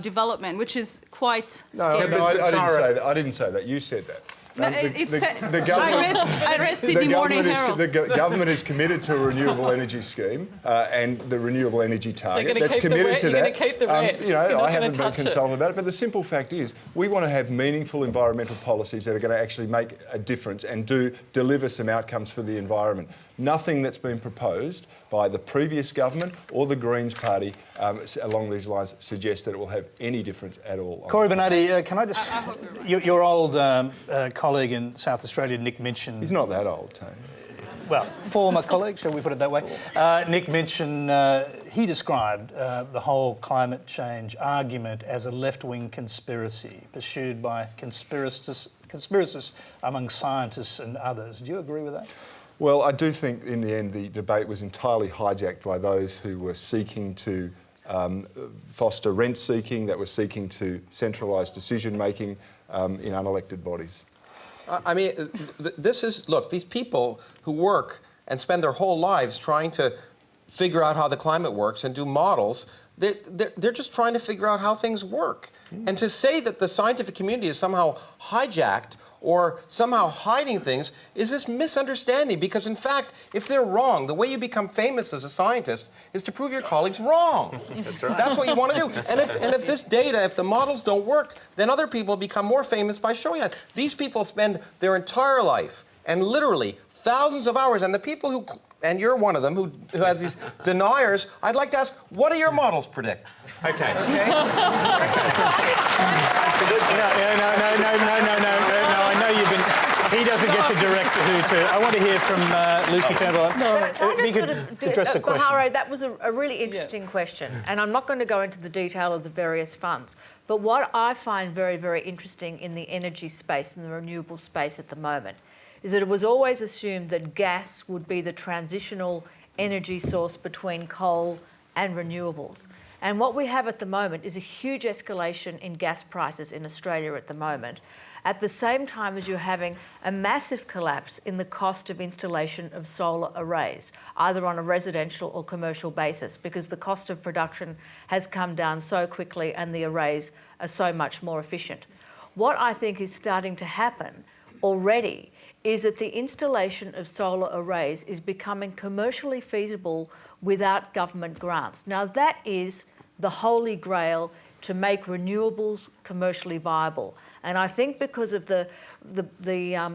development, which is quite scary. No, I didn't say that. I didn't say that. You said that. I read Sydney Morning Herald. The government is committed to a renewable energy scheme and the renewable energy target. That's committed to that. You're going to keep the red. I haven't been consulted about it, but the simple fact is we want to have meaningful environmental policies that are going to actually make a difference and deliver some outcomes for the environment. Nothing that's been proposed by the previous government or the Greens Party along these lines suggests that it will have any difference at all. Cory Bernardi, can I just... Your old colleague in South Australia, Nick Minchin... He's not that old, Tony. Well, former colleague, shall we put it that way? Nick Minchin, he described the whole climate change argument as a left-wing conspiracy pursued by conspiracists among scientists and others. Do you agree with that? Well, I do think in the end the debate was entirely hijacked by those who were seeking to foster rent-seeking, that were seeking to centralise decision-making in unelected bodies. I mean, this is, look, these people who work and spend their whole lives trying to figure out how the climate works and do models. They're just trying to figure out how things work. And to say that the scientific community is somehow hijacked or somehow hiding things is this misunderstanding, because in fact, if they're wrong, the way you become famous as a scientist is to prove your colleagues wrong. That's right. That's what you want to do. And if this data, if the models don't work, then other people become more famous by showing that. These people spend their entire life and literally thousands of hours, and the people who, and you're one of them, who has these deniers, I'd like to ask, what do your models predict? Okay. No, I know you've been... He doesn't get to direct who to... I want to hear from Lucy Turnbull. We could address the question. Bahare, that was a really interesting question, and I'm not going to go into the detail of the various funds, but what I find very, very interesting in the energy space and the renewable space at the moment is that it was always assumed that gas would be the transitional energy source between coal and renewables. And what we have at the moment is a huge escalation in gas prices in Australia at the moment, at the same time as you're having a massive collapse in the cost of installation of solar arrays, either on a residential or commercial basis, because the cost of production has come down so quickly and the arrays are so much more efficient. What I think is starting to happen already is that the installation of solar arrays is becoming commercially feasible without government grants. Now that is the holy grail to make renewables commercially viable. And I think because of the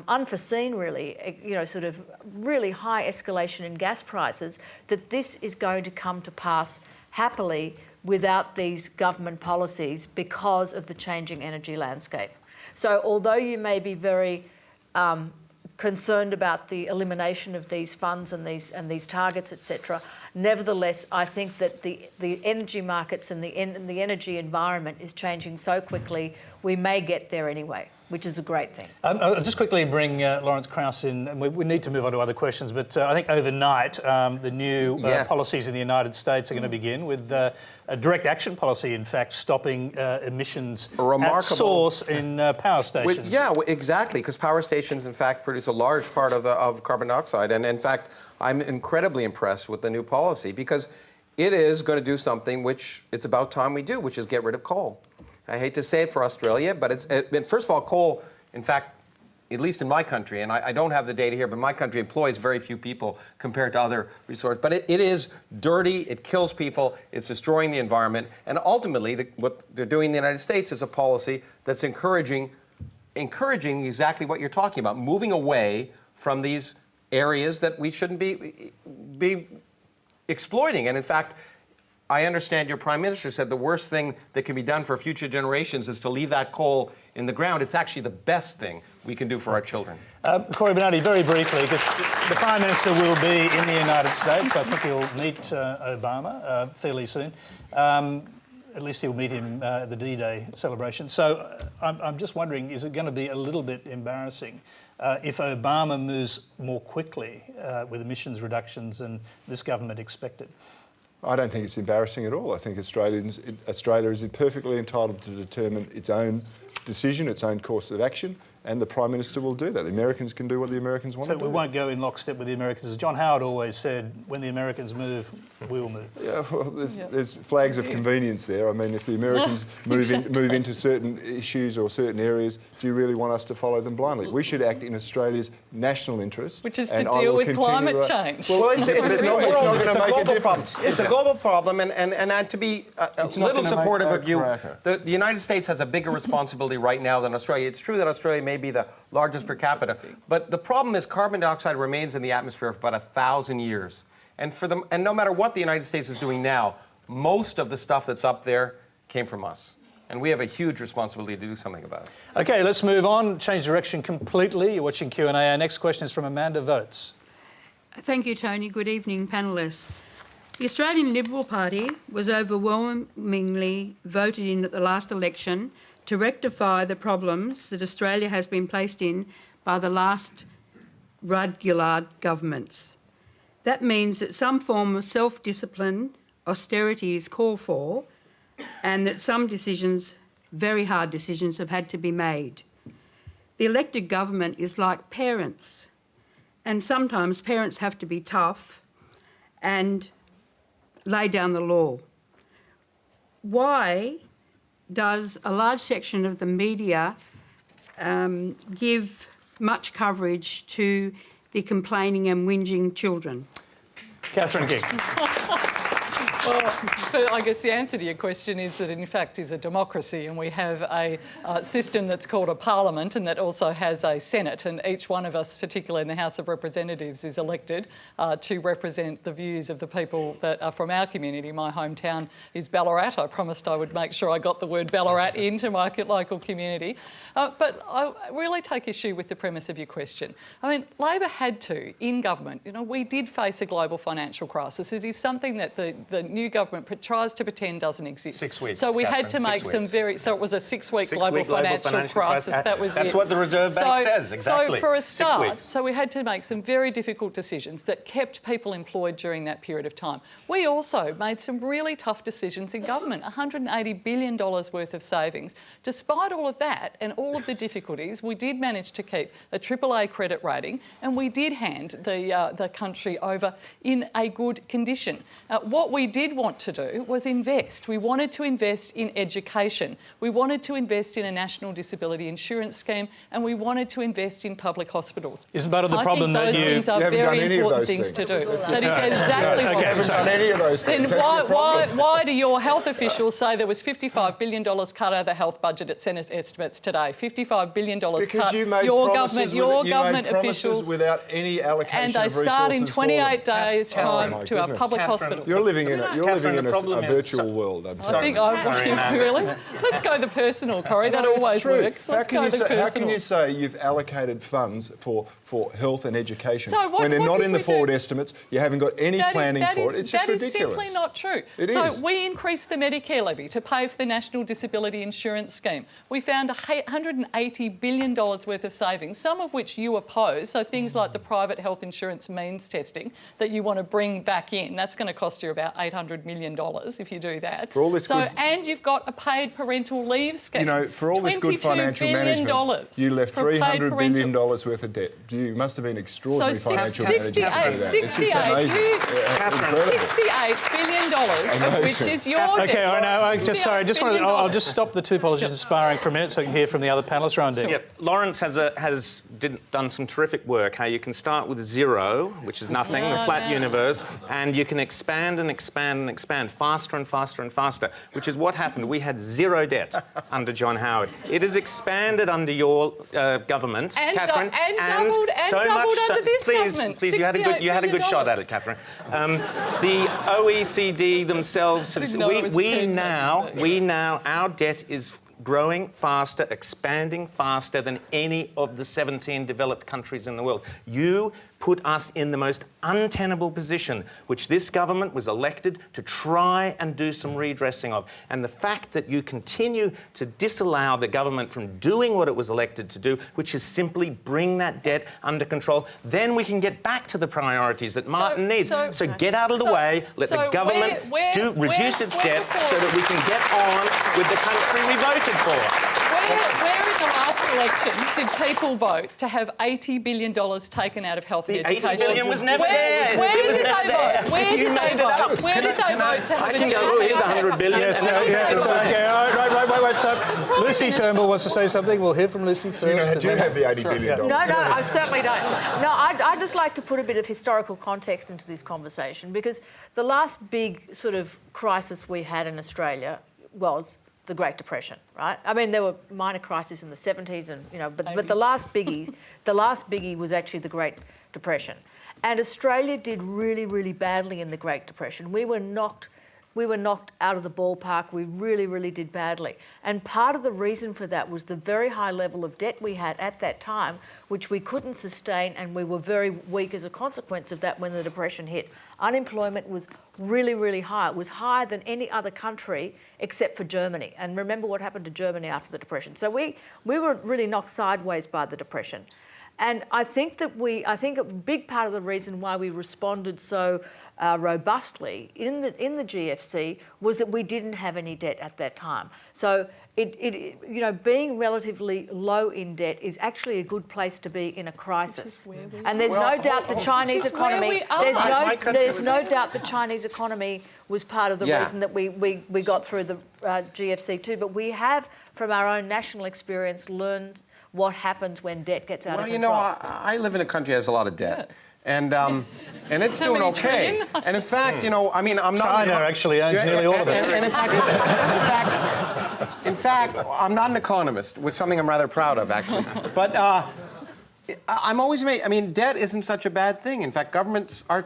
unforeseen, really, sort of really high escalation in gas prices, that this is going to come to pass happily without these government policies because of the changing energy landscape. So although you may be very concerned about the elimination of these funds and these targets, etc., nevertheless, I think that the energy markets and the energy environment is changing so quickly, we may get there anyway, which is a great thing. I'll just quickly bring Lawrence Krauss in, and we need to move on to other questions, but I think overnight the new policies in the United States are going to begin with a direct action policy, in fact, stopping emissions at source in power stations. Exactly, because power stations, in fact, produce a large part of carbon dioxide. And in fact, I'm incredibly impressed with the new policy, because it is going to do something which it's about time we do, which is get rid of coal. I hate to say it for Australia, but first of all, coal, in fact, at least in my country, and I don't have the data here, but my country employs very few people compared to other resources. But it is dirty, it kills people, it's destroying the environment, and ultimately what they're doing in the United States is a policy that's encouraging exactly what you're talking about, moving away from these areas that we shouldn't be exploiting. And in fact, I understand your Prime Minister said the worst thing that can be done for future generations is to leave that coal in the ground. It's actually the best thing we can do for our children. Cory Bernardi, very briefly, because the Prime Minister will be in the United States. I think he'll meet Obama fairly soon. At least he'll meet him at the D-Day celebration. So I'm just wondering, is it going to be a little bit embarrassing if Obama moves more quickly with emissions reductions than this government expected? I don't think it's embarrassing at all. I think Australia is perfectly entitled to determine its own decision, its own course of action, and the Prime Minister will do that. The Americans can do what the Americans want to do. So we won't go in lockstep with the Americans. As John Howard always said, when the Americans move, we will move. Yeah, well, there's flags of convenience there. I mean, if the Americans move into certain issues or certain areas, do you really want us to follow them blindly? We should act in Australia's national interest. Which is to deal with climate change. Well, it's a global problem. It's a global problem, and to be a little supportive of you, the United States has a bigger responsibility right now than Australia. It's true that Australia may be the largest per capita, but the problem is carbon dioxide remains in the atmosphere for about 1,000 years. And no matter what the United States is doing now, most of the stuff that's up there came from us. And we have a huge responsibility to do something about it. OK, let's move on, change direction completely. You're watching Q&A. Our next question is from Amanda Votes. Thank you, Tony. Good evening, panellists. The Australian Liberal Party was overwhelmingly voted in at the last election to rectify the problems that Australia has been placed in by the last Rudd-Gillard governments. That means that some form of self-discipline, austerity is called for, and that some decisions, very hard decisions, have had to be made. The elected government is like parents, and sometimes parents have to be tough, and lay down the law. Why does a large section of the media give much coverage to the complaining and whinging children? Catherine King. Well, but I guess the answer to your question is that it in fact is a democracy, and we have a system that's called a parliament, and that also has a Senate, and each one of us, particularly in the House of Representatives, is elected to represent the views of the people that are from our community. My hometown is Ballarat. I promised I would make sure I got the word Ballarat into my local community. But I really take issue with the premise of your question. I mean, Labor had to, in government, we did face a global financial crisis. It is something that the new government tries to pretend doesn't exist. 6 weeks. So we had to make some very. So it was a six-week global financial crisis. That was That's it. what the Reserve Bank says, exactly. So for a 6 start, weeks. so we had to make some very difficult decisions that kept people employed during that period of time. We also made some really tough decisions in government, $180 billion worth of savings. Despite all of that and all of the difficulties, we did manage to keep a AAA credit rating, and we did hand the country over in a good condition. What we did want to do was invest. We wanted to invest in education. We wanted to invest in a national disability insurance scheme, and we wanted to invest in public hospitals. Isn't part of the problem that those things are very important things to do. That is exactly what we've done. Any of those things. Then why do your health officials say there was $55 billion cut out of the health budget at Senate estimates today? $55 billion because cut. You made your promises government promises officials without any allocation and they of resources start in 28 days' time Oh, to our public hospitals. You're living in a virtual world. I'm I think really. Let's go the personal, Cory. That always works. How can you say you've allocated funds for health and education when they're not in the forward estimates? You haven't got any planning for it. It's just ridiculous. That is simply not true. It is. We increased the Medicare levy to pay for the National Disability Insurance Scheme. We found $180 billion worth of savings, some of which you oppose. So things like the private health insurance means testing that you want to bring back in. That's going to cost you about $800 million if you do that. For all this and you've got a paid parental leave scheme. For all this good financial management, you left $300 billion worth of debt. You must have been extraordinary financial managers to do that. It's just amazing. $68 billion, which is your debt. Okay, I know. I'll just stop the two politicians sparring for a minute so we can hear from the other panellists. Rowan Dean. Lawrence has done some terrific work. How you can start with zero, which is nothing, the flat universe, and you can expand and expand and expand faster and faster and faster, which is what happened. We had zero debt under John Howard. It has expanded under your government, Catherine, and so much under this government. Please, you had a good shot at it, Catherine. The OECD themselves, we now, our debt is growing faster, expanding faster than any of the 17 developed countries in the world. You put us in the most untenable position, which this government was elected to try and do some redressing of. And the fact that you continue to disallow the government from doing what it was elected to do, which is simply bring that debt under control, then we can get back to the priorities that Martin needs. So get out of the way, let the government reduce its debt so that we can get on with the country we voted for. Where in the last election did people vote to have $80 billion taken out of health and education? $80 billion was never there. Where did they vote? Where did they vote? Where did they vote to have I can go, here's $100 billion. Wait. Lucy Turnbull wants to say something. We'll hear from Lucy first. Do you have the $80 billion? No, I certainly don't. No, I'd just like to put a bit of historical context into this conversation, because the last big sort of crisis we had in Australia was the Great Depression, right? I mean, there were minor crises in the 70s, and but the last biggie was actually the Great Depression, and Australia did really, really badly in the Great Depression. We were knocked out of the ballpark. We really, really did badly. And part of the reason for that was the very high level of debt we had at that time, which we couldn't sustain, and we were very weak as a consequence of that when the Depression hit. Unemployment was really, really high. It was higher than any other country except for Germany. And remember what happened to Germany after the Depression. So we were really knocked sideways by the Depression. And I think a big part of the reason why we responded so robustly in the GFC was that we didn't have any debt at that time. So being relatively low in debt is actually a good place to be in a crisis. And there's no doubt the Chinese economy. There's no doubt the Chinese economy was part of the reason that we got through the GFC too. But we have, from our own national experience, learned what happens when debt gets out of control. I live in a country that has a lot of debt. And it's doing okay. And in fact, I'm not... China actually owns nearly all of it. And in fact, I'm not an economist, which is something I'm rather proud of, actually. But I'm always amazed. I mean, debt isn't such a bad thing. In fact, governments are,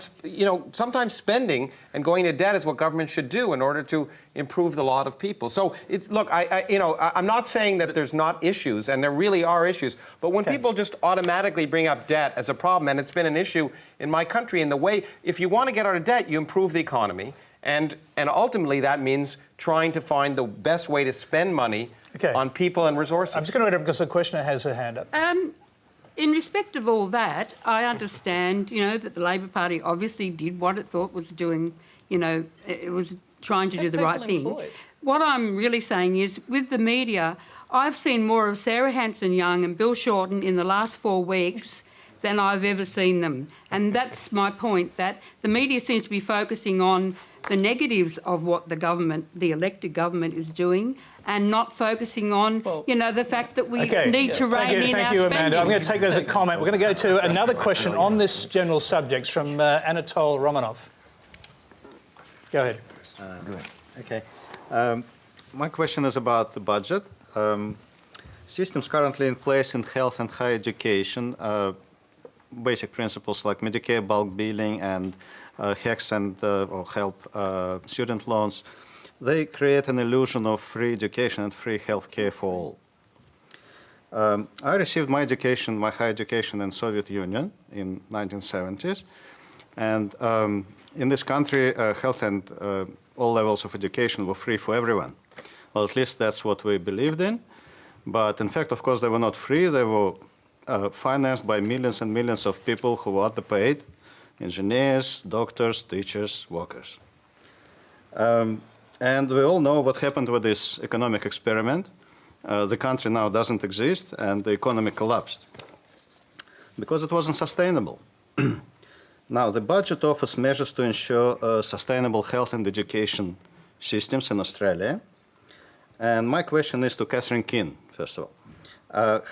sometimes spending and going to debt is what governments should do in order to improve the lot of people. So, look, I'm not saying that there's not issues, and there really are issues, but when people just automatically bring up debt as a problem, and it's been an issue in my country, in the way, if you want to get out of debt, you improve the economy, and ultimately that means trying to find the best way to spend money on people and resources. I'm just going to read it because the questioner has her hand up. In respect of all that, I understand, that the Labor Party obviously did what it thought was doing, it was trying to do the right thing. What I'm really saying is, with the media, I've seen more of Sarah Hanson-Young and Bill Shorten in the last 4 weeks than I've ever seen them. And that's my point, that the media seems to be focusing on the negatives of what the elected government is doing, and not focusing on, the fact that we need to rein in our spending. Thank you, Amanda. I'm going to take that as a comment. We're going to go to another question on this general subject from Anatol Romanov. Go ahead. Good. Okay. My question is about the budget. Systems currently in place in health and higher education, basic principles like Medicare bulk billing and HECS and or HELP student loans, they create an illusion of free education and free health care for all. I received my higher education in Soviet Union in 1970s. And in this country, health and all levels of education were free for everyone. Well, at least that's what we believed in. But in fact, of course, they were not free. They were financed by millions and millions of people who were underpaid: engineers, doctors, teachers, workers. And we all know what happened with this economic experiment. The country now doesn't exist, and the economy collapsed because it wasn't sustainable. Now, the budget offers measures to ensure sustainable health and education systems in Australia. And my question is to Catherine Keane, first of all.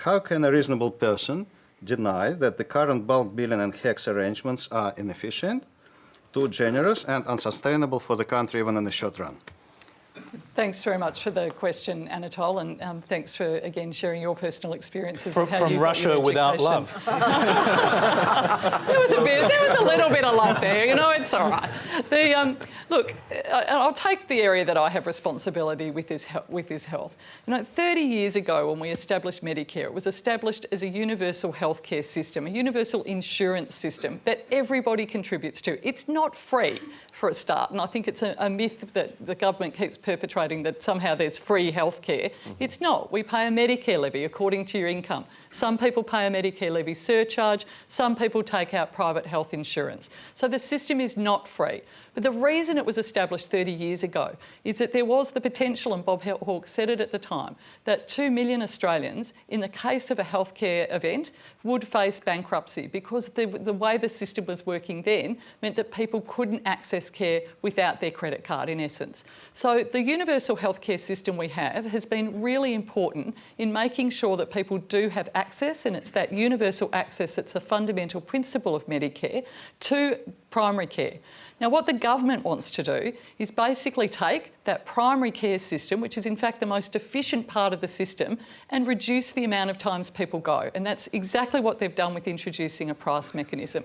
How can a reasonable person deny that the current bulk billing and HECS arrangements are inefficient, too generous, and unsustainable for the country even in the short run? Thanks very much for the question, Anatol, and thanks for, again, sharing your personal experiences. From Russia without love. There was a little bit of love there, it's all right. Look, I'll take the area that I have responsibility with is health. 30 years ago when we established Medicare, it was established as a universal healthcare system, a universal insurance system that everybody contributes to. It's not free, for a start, and I think it's a myth that the government keeps perpetrating that somehow there's free healthcare. It's not. We pay a Medicare levy according to your income. Some people pay a Medicare levy surcharge, some people take out private health insurance. So the system is not free. But the reason it was established 30 years ago is that there was the potential, and Bob Hawke said it at the time, that 2 million Australians, in the case of a healthcare event, would face bankruptcy because the way the system was working then meant that people couldn't access care without their credit card, in essence. So the universal healthcare system we have has been really important in making sure that people do have access, and it's that universal access that's the fundamental principle of Medicare, to primary care. Now, what the government wants to do is basically take that primary care system, which is in fact the most efficient part of the system, and reduce the amount of times people go. And that's exactly what they've done with introducing a price mechanism.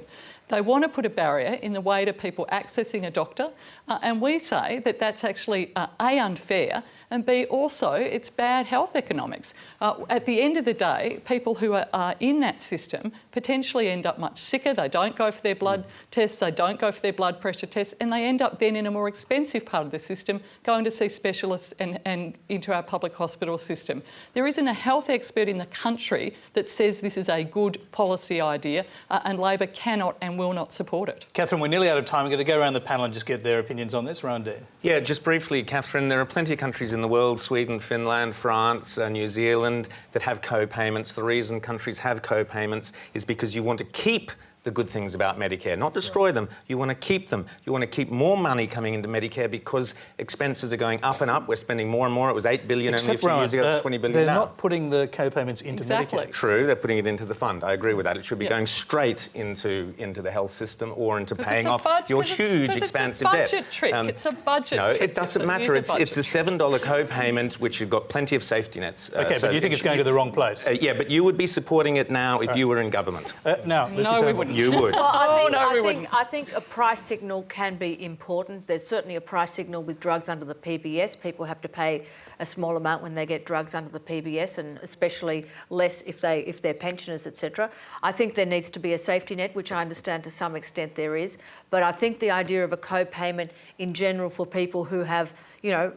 They want to put a barrier in the way to people accessing a doctor, and we say that that's actually A, unfair, and B, also it's bad health economics. At the end of the day, people who are in that system potentially end up much sicker. They don't go for their blood tests, they don't go for their blood pressure tests, and they end up then in a more expensive part of the system going to see specialists and into our public hospital system. There isn't a health expert in the country that says this is a good policy idea, and Labor cannot and will not support it. Catherine, we're nearly out of time. We're going to go around the panel and just get their opinions on this. Rowan. Yeah, just briefly, Catherine, there are plenty of countries in the world, Sweden, Finland, France, New Zealand, that have co-payments. The reason countries have co-payments is because you want to keep the good things about Medicare, not destroy them. You want to keep them. You want to keep more money coming into Medicare because expenses are going up and up. We're spending more and more. It was $8 billion only a few years ago. It's $20 billion they're now. not putting the co-payments into Medicare. True, they're putting it into the fund. I agree with that. It should be going straight into the health system or into paying off your huge, expansive debt. It's a budget trick. It's a budget no, trick. it doesn't matter. It's a $7 co-payment, which you've got plenty of safety nets. OK, but you think it's going to the wrong place? Yeah, but you would be supporting it now if you were in government. No, we wouldn't. You would. I think a price signal can be important. There's certainly a price signal with drugs under the PBS. People have to pay a small amount when they get drugs under the PBS, and especially less if they're pensioners, etc. I think there needs to be a safety net, which I understand to some extent there is. But I think the idea of a co-payment in general for people who have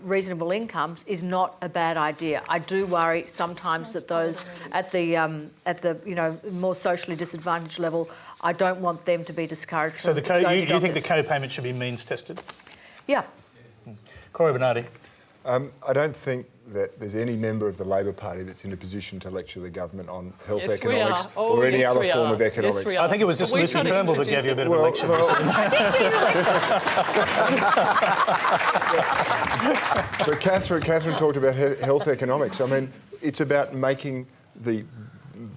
reasonable incomes is not a bad idea. I do worry sometimes that those at the more socially disadvantaged level, I don't want them to be discouraged. So you think the co-payment should be means tested? Yeah. Cory Bernardi. I don't think that there's any member of the Labor Party that's in a position to lecture the government on health economics or any other form of economics. Yes, I think it was just Lucy Turnbull that gave you a bit of a lecture. But Catherine talked about health economics. I mean, it's about making the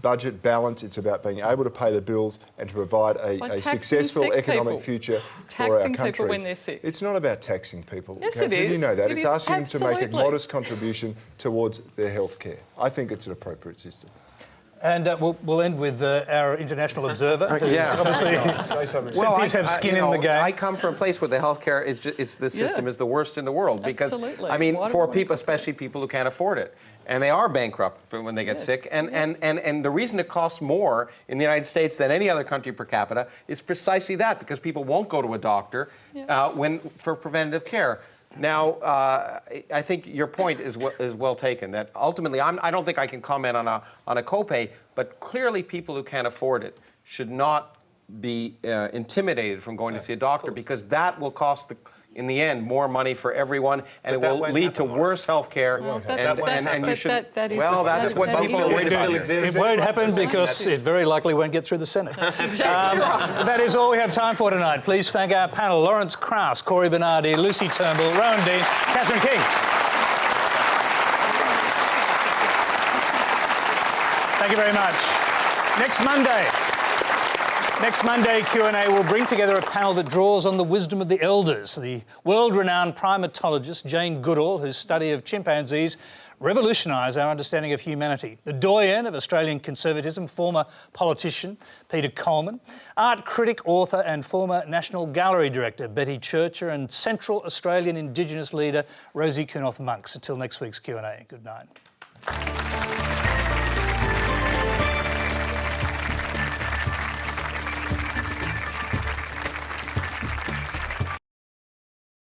budget balance. It's about being able to pay the bills and to provide a successful economic future for our country. Taxing people when they're sick. It's not about taxing people. Yes, Catherine, it is. you know that. It's asking them to make a Absolutely. modest contribution towards their health care. I think it's an appropriate system. And we'll end with our international observer. Yeah. Say something. Well, have skin in the game. I come from a place where the healthcare the system is the worst in the world because Absolutely. I mean, Why do for we- people, especially people who can't afford it, and they are bankrupt when they get sick. And the reason it costs more in the United States than any other country per capita is precisely that, because people won't go to a doctor for preventative care. Now, I think your point is well taken. That ultimately, I don't think I can comment on a copay, but clearly, people who can't afford it should not be intimidated from going to see a doctor, because that will cost in the end more money for everyone, and it will lead to worse health care. And you should. That's what people are worried about. It won't happen because it very likely won't get through the Senate. That is all we have time for tonight. Please thank our panel: Lawrence Krauss, Cory Bernardi, Lucy Turnbull, Rowan Dean, Catherine King. Thank you very much. Next Monday, Q&A will bring together a panel that draws on the wisdom of the elders. The world-renowned primatologist Jane Goodall, whose study of chimpanzees revolutionised our understanding of humanity. The doyen of Australian conservatism, former politician Peter Coleman. Art critic, author and former National Gallery director Betty Churcher, and Central Australian Indigenous leader Rosie Kunoth Monks. Until next week's Q&A, good night.